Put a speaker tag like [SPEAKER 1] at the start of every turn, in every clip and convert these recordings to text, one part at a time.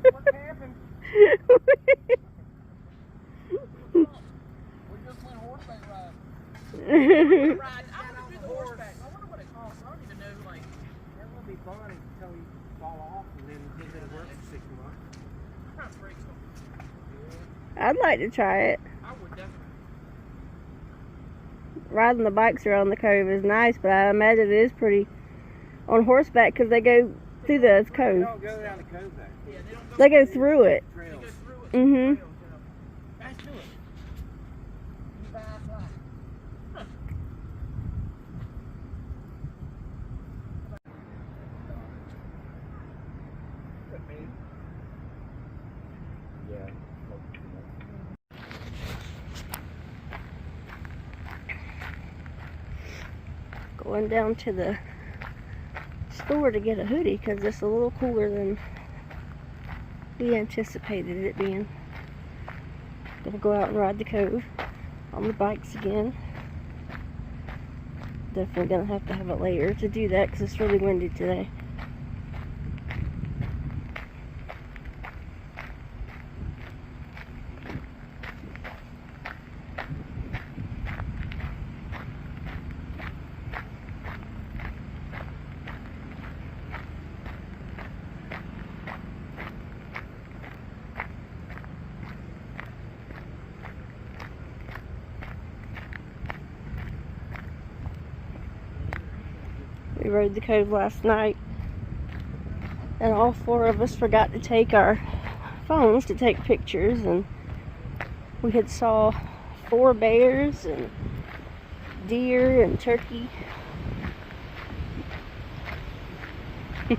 [SPEAKER 1] What happened? We just went horseback riding. I want to do the horseback. I wonder what it costs. I don't even know, like. That would be fun until you fall off and then you did work for 6 months. I'm trying to break something.
[SPEAKER 2] I'd like to try it.
[SPEAKER 1] I would definitely.
[SPEAKER 2] Riding the bikes around the cove is nice, but I imagine it is pretty on horseback because they go through the cove.
[SPEAKER 1] They don't go down the cove though. Yeah,
[SPEAKER 2] they go through it.
[SPEAKER 1] They go through it.
[SPEAKER 2] Mm-hmm.
[SPEAKER 1] Let's do it. You buy a fly. Huh. Yeah.
[SPEAKER 2] Going down to the store to get a hoodie because it's a little cooler than we anticipated it being. Gonna go out and ride the cove on the bikes again. Definitely gonna have to have a layer to do that because it's really windy today. We rode the cove last night and all 4 of us forgot to take our phones to take pictures, and we had saw 4 bears and deer and turkey. So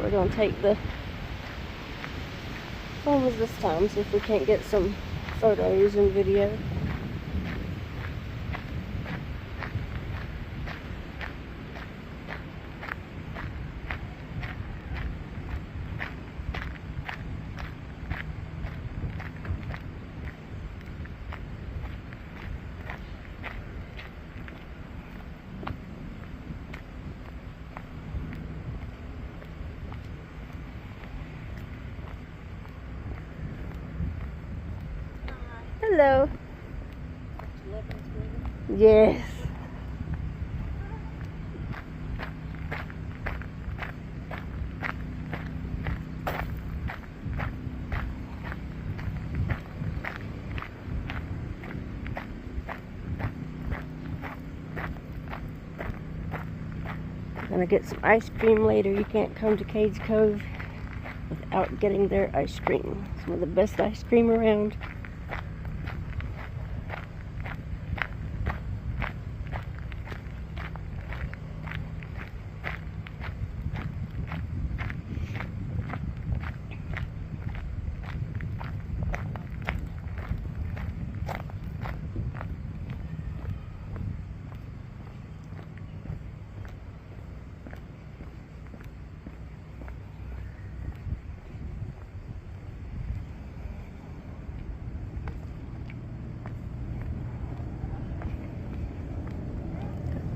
[SPEAKER 2] we're going to take the phones this time, see if we can't get some photos and video. Hello. Yes. Gonna get some ice cream later. You can't come to Cades Cove without getting their ice cream. Some of the best ice cream around.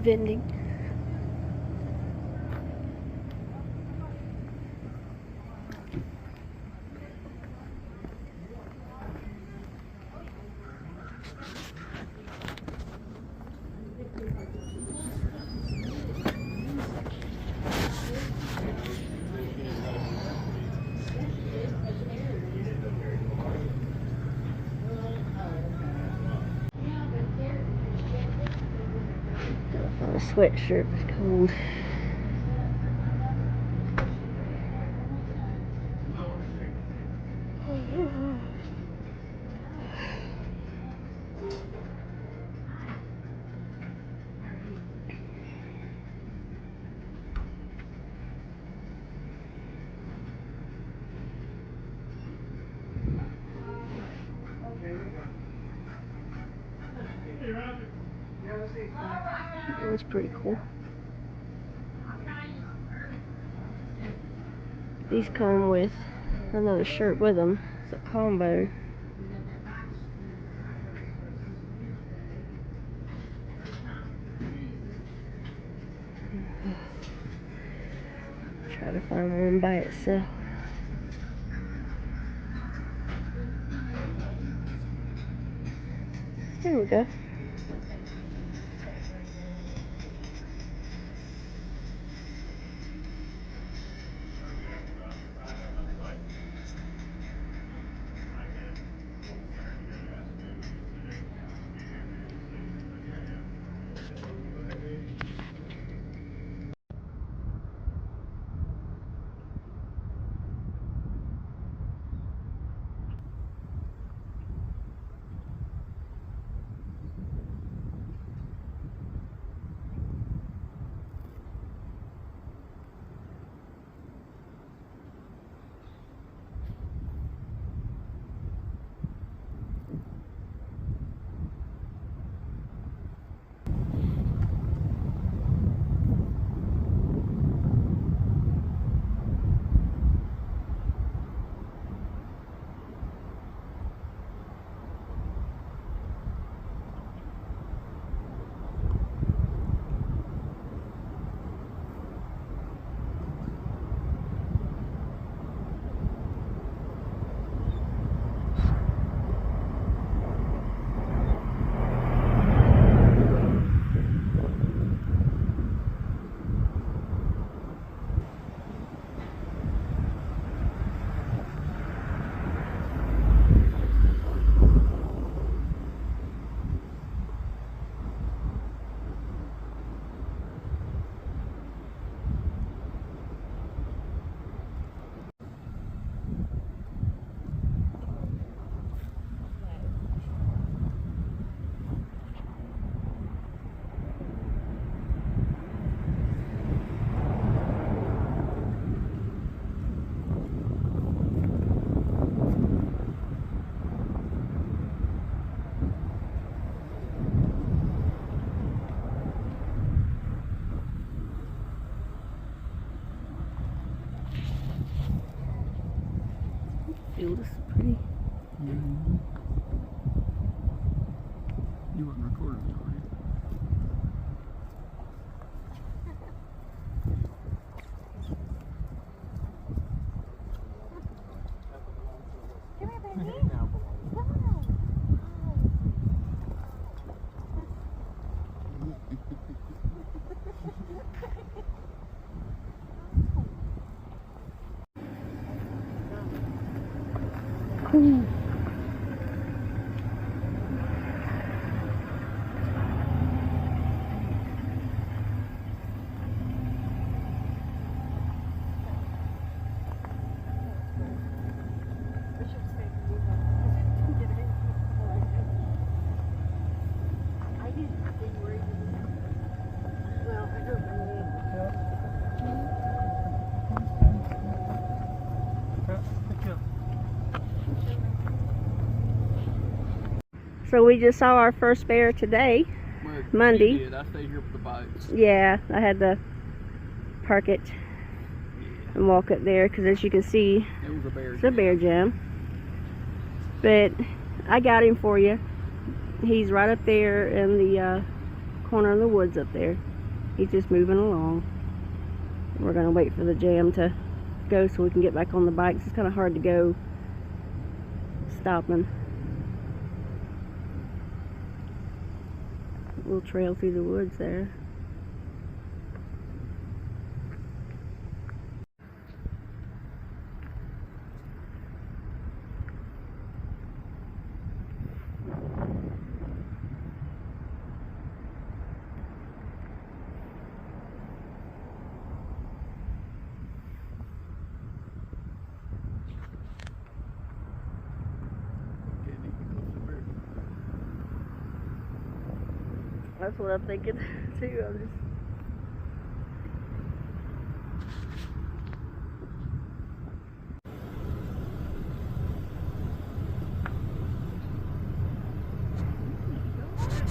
[SPEAKER 2] Vending. A sweatshirt is cold. It was pretty cool. These come with another shirt with them. It's a combo. Try to find one by itself. There we go. Field is pretty.
[SPEAKER 1] You wasn't recording it, were you?
[SPEAKER 3] Come here, baby. Come on.
[SPEAKER 2] Cool. So we just saw our first bear today,
[SPEAKER 1] Well,
[SPEAKER 2] Monday.
[SPEAKER 1] you did. I stayed here with the bikes.
[SPEAKER 2] Yeah, I had to park it and walk up there because, as you can see,
[SPEAKER 1] It was a bear.
[SPEAKER 2] it's a bear jam. But I got him for you. He's right up there in the corner of the woods up there. He's just moving along. We're gonna wait for the jam to go so we can get back on the bikes. It's kind of hard to go stopping. We'll trail through the woods there. That's what I'm thinking too. I'm just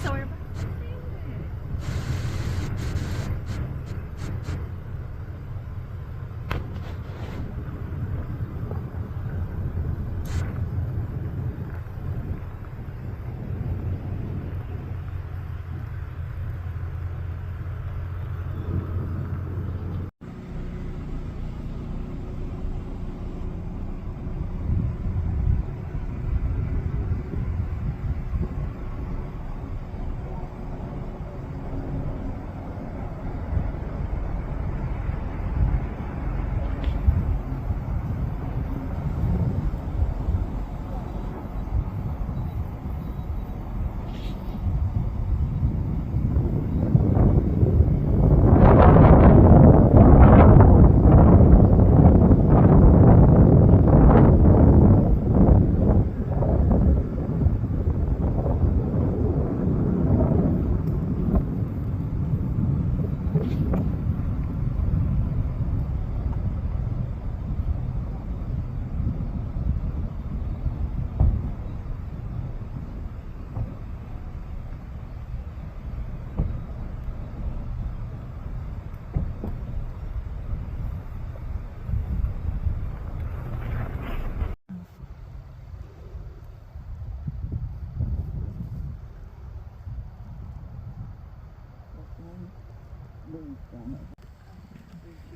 [SPEAKER 3] So we're about to stand there.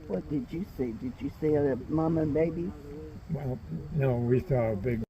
[SPEAKER 4] What did you see? Did you see a mama and baby?
[SPEAKER 3] Well, no, we saw a big.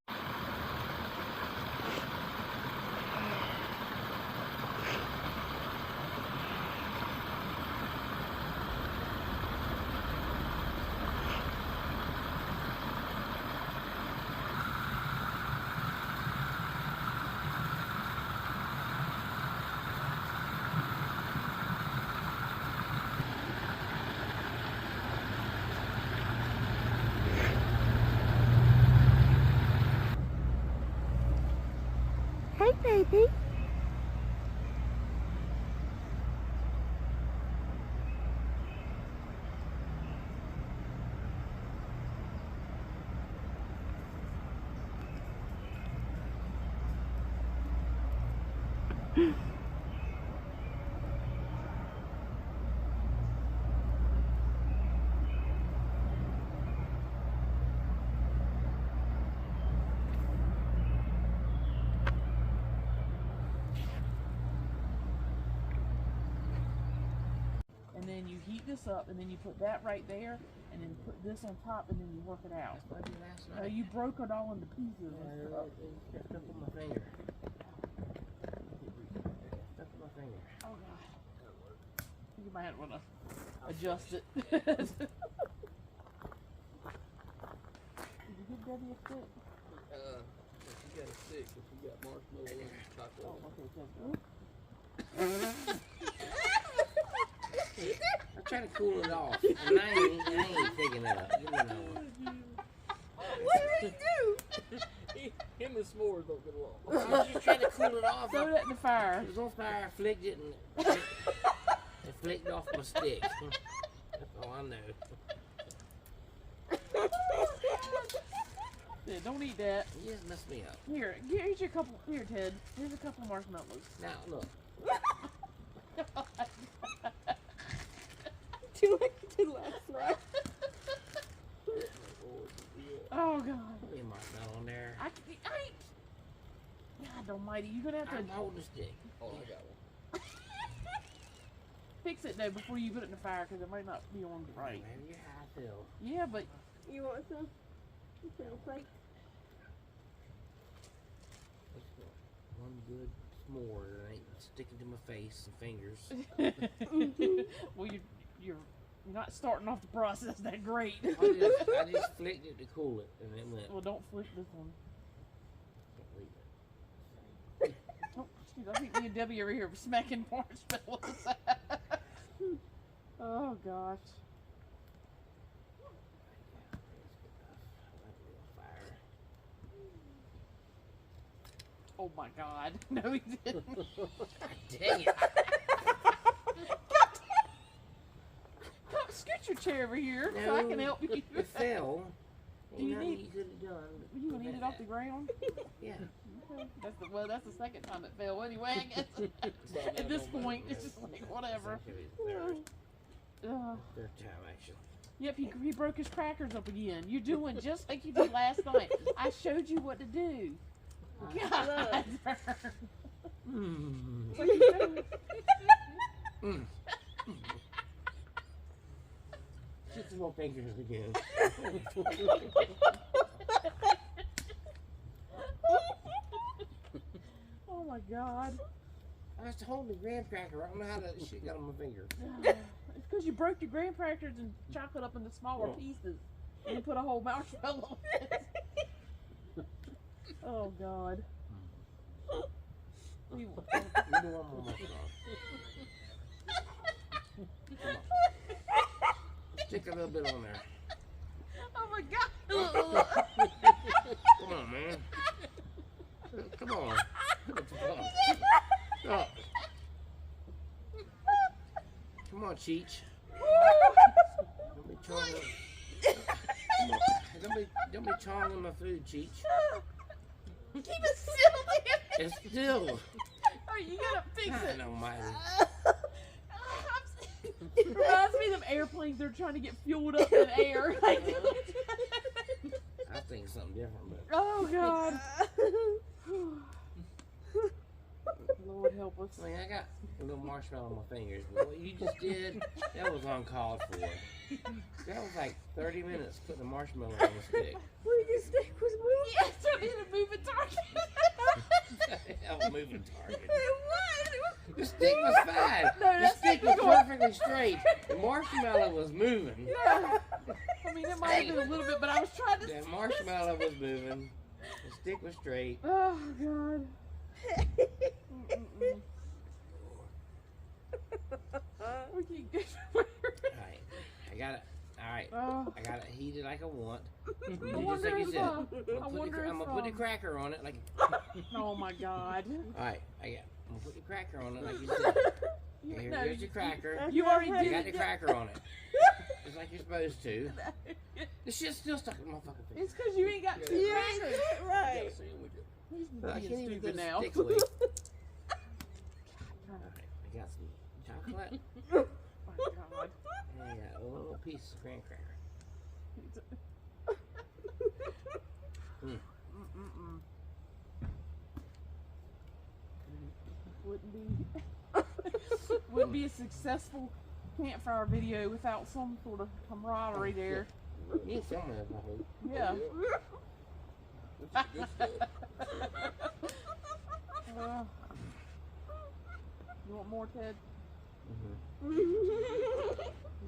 [SPEAKER 2] Hey, baby.
[SPEAKER 1] And then you heat this up, and then you put that right there, and then put this on top, and then you work it out.
[SPEAKER 5] That's what I did last
[SPEAKER 1] No,
[SPEAKER 5] night.
[SPEAKER 1] you broke it all into pieces and stuff.
[SPEAKER 5] It's stuck on my finger. Stuck on my finger.
[SPEAKER 1] Oh god. You might want to adjust it. Did you give Debbie a stick?
[SPEAKER 5] She got a stick, but she got marshmallow and chocolate.
[SPEAKER 1] Oh, okay, thank you.
[SPEAKER 5] I'm trying to cool it off, and I ain't picking it up. Give me another one.
[SPEAKER 1] What did he do?
[SPEAKER 5] Him and s'mores don't get along. I was just trying to cool it off.
[SPEAKER 1] Throw that in the fire.
[SPEAKER 5] It was on fire, I flicked it, and it flicked off my stick. That's all I know.
[SPEAKER 1] Yeah, don't eat that.
[SPEAKER 5] You just messed me up.
[SPEAKER 1] Here, here's your couple. Here, Ted. Here's a couple of marshmallows.
[SPEAKER 5] Now, look.
[SPEAKER 2] Do you like you did last night?
[SPEAKER 1] Oh god.
[SPEAKER 5] Put a marshmallow on there.
[SPEAKER 1] I ain't. God almighty, you're gonna have to
[SPEAKER 5] I'm holding the stick. Oh, I got one.
[SPEAKER 1] fix it though before you put it in the fire because it might not be on right.
[SPEAKER 5] Maybe you're how I feel.
[SPEAKER 1] Yeah, but
[SPEAKER 2] You want some? You feel like
[SPEAKER 5] One good s'more that ain't sticking to my face and fingers.
[SPEAKER 1] well, you're not starting off the process that great.
[SPEAKER 5] I just flicked it to cool it, and it went.
[SPEAKER 1] Well, don't flip this one.
[SPEAKER 5] Can't leave it.
[SPEAKER 1] Oh, excuse me, I think me and Debbie over here were smacking marshmallows. Oh gosh. Oh my god. No, he didn't.
[SPEAKER 5] Dang it.
[SPEAKER 1] Come, scoot your chair over here so I can help you.
[SPEAKER 5] It fell.
[SPEAKER 1] Do you
[SPEAKER 5] Ain't nothing
[SPEAKER 1] need-
[SPEAKER 5] you could have done?
[SPEAKER 1] You gonna eat it off the ground?
[SPEAKER 5] Yeah.
[SPEAKER 1] Okay. That's the second time it fell anyway, I guess. At this point, it's just like, whatever.
[SPEAKER 5] Third time, actually.
[SPEAKER 1] Yep, he broke his crackers up again. You're doing just like you did last night. I showed you what to do. God. What you doing?
[SPEAKER 5] Just some more fingers again.
[SPEAKER 1] Oh my god.
[SPEAKER 5] I was holding the graham cracker. I don't know how that shit got on my finger.
[SPEAKER 1] It's because you broke your graham crackers and chocolate up into smaller pieces. And you put a whole marshmallow in it. Oh god.
[SPEAKER 5] Give me one more marshmallow. Come on. Stick a little bit on there.
[SPEAKER 1] Oh my god.
[SPEAKER 5] Come on, man. Come on. Stop. Come on, Cheech. Don't be chawing. Don't be chawing my food, Cheech.
[SPEAKER 1] Keep it still, damn it.
[SPEAKER 5] It's still.
[SPEAKER 1] Oh, you gotta fix it.
[SPEAKER 5] I know, Miley.
[SPEAKER 1] It reminds me of them airplanes they're trying to get fueled up in air. Like,
[SPEAKER 5] I think something different, but
[SPEAKER 1] oh god. Lord help us.
[SPEAKER 5] I mean, I got a no marshmallow on my fingers. But what you just did, that was uncalled for. That was like 30 minutes putting a marshmallow on the stick.
[SPEAKER 2] Well, your stick was moving.
[SPEAKER 1] Yes, I did a moving target.
[SPEAKER 5] That was moving target.
[SPEAKER 1] It was.
[SPEAKER 5] The stick was fine.
[SPEAKER 1] No,
[SPEAKER 5] The
[SPEAKER 1] that
[SPEAKER 5] stick
[SPEAKER 1] stick
[SPEAKER 5] was
[SPEAKER 1] was
[SPEAKER 5] perfectly straight. The marshmallow was moving.
[SPEAKER 1] Yeah. I mean, it might have been a little bit, but I was trying to.
[SPEAKER 5] The marshmallow was moving. The stick was straight.
[SPEAKER 1] Oh God. Mm-mm-mm. We can't get
[SPEAKER 5] Alright, I got it. Alright,
[SPEAKER 1] Oh.
[SPEAKER 5] I got it heated like I want.
[SPEAKER 1] I
[SPEAKER 5] Just
[SPEAKER 1] wonder
[SPEAKER 5] like you
[SPEAKER 1] if,
[SPEAKER 5] said.
[SPEAKER 1] I
[SPEAKER 5] I'm
[SPEAKER 1] wonder
[SPEAKER 5] gonna
[SPEAKER 1] if,
[SPEAKER 5] put the cracker on it like.
[SPEAKER 1] Oh my God.
[SPEAKER 5] Alright, I'm gonna put the cracker on it like you said. Here's your cracker.
[SPEAKER 1] You already
[SPEAKER 5] You
[SPEAKER 1] did
[SPEAKER 5] got
[SPEAKER 1] it.
[SPEAKER 5] the cracker on it. Just like you're supposed to. The shit's still stuck in my fucking face.
[SPEAKER 1] It's because you ain't got two
[SPEAKER 2] You
[SPEAKER 1] crackers.
[SPEAKER 2] ain't it right.
[SPEAKER 1] He's
[SPEAKER 5] I can't
[SPEAKER 1] being
[SPEAKER 5] even
[SPEAKER 1] stupid
[SPEAKER 5] get
[SPEAKER 1] now.
[SPEAKER 5] a stick away. Alright, I got some chocolate.
[SPEAKER 1] Oh my God.
[SPEAKER 5] And I got a little piece of graham cracker.
[SPEAKER 1] Mm-mm-mm. Wouldn't be a successful campfire video without some sort of camaraderie there.
[SPEAKER 5] You need some of that, I hope.
[SPEAKER 1] Yeah. You want more, Ted?
[SPEAKER 5] Mm-hmm.
[SPEAKER 1] You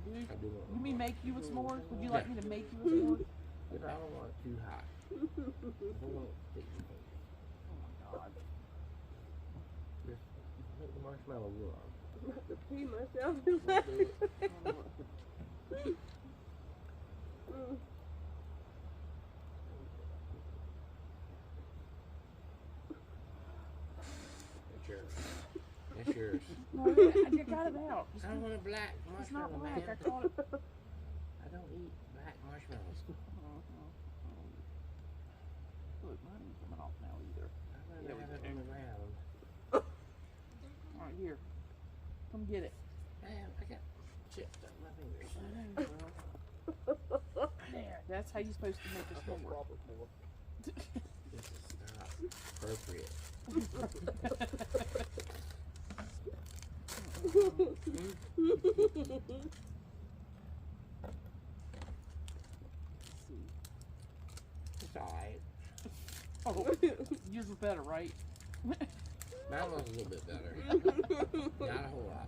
[SPEAKER 1] do?
[SPEAKER 5] I do want
[SPEAKER 1] You mean make you a s'mores? Would you like me to make you a s'mores?
[SPEAKER 5] But I don't want it too hot. I don't want it thick and thick.
[SPEAKER 1] Oh my God.
[SPEAKER 5] Just make the marshmallow warm.
[SPEAKER 2] I'm about to pee myself.
[SPEAKER 5] That's yours. That's yours.
[SPEAKER 1] No, I got it out.
[SPEAKER 5] I don't want a black
[SPEAKER 1] It's not
[SPEAKER 5] marshmallow,
[SPEAKER 1] black. I
[SPEAKER 5] man.
[SPEAKER 1] caught it.
[SPEAKER 5] I don't eat black marshmallows.
[SPEAKER 1] Look, mine ain't coming off now either.
[SPEAKER 5] I'd
[SPEAKER 1] There
[SPEAKER 5] rather
[SPEAKER 1] we
[SPEAKER 5] have it
[SPEAKER 1] go.
[SPEAKER 5] on the ground.
[SPEAKER 1] All right, here. Come get it.
[SPEAKER 5] Damn, I got chips on my fingers.
[SPEAKER 1] There. That's how you're supposed to make a s'more.
[SPEAKER 5] This is not appropriate. It's alright.
[SPEAKER 1] Oh, yours was better, right?
[SPEAKER 5] Mine was a little bit better. Not a whole lot.